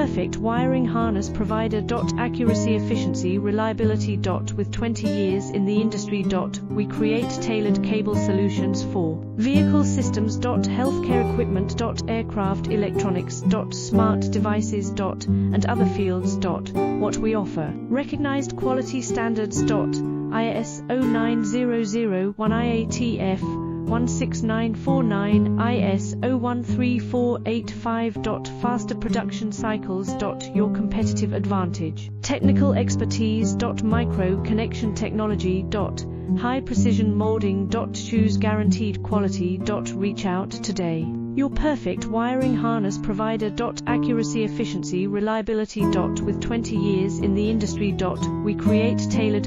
perfect wiring harness provider. Accuracy, efficiency, reliability. With 20 years in the industry. We create tailored cable solutions for vehicle systems. Healthcare equipment. Aircraft electronics. Smart devices. And other fields. What we offer: recognized quality standards. IS-0900-1 IATF 16949, IS-013485. Faster production cycles. Your competitive advantage. Technical expertise. Micro connection technology. High precision molding. Choose guaranteed quality. Reach out today. Your perfect wiring harness provider. Accuracy, efficiency, reliability. With 20 years in the industry. We create tailored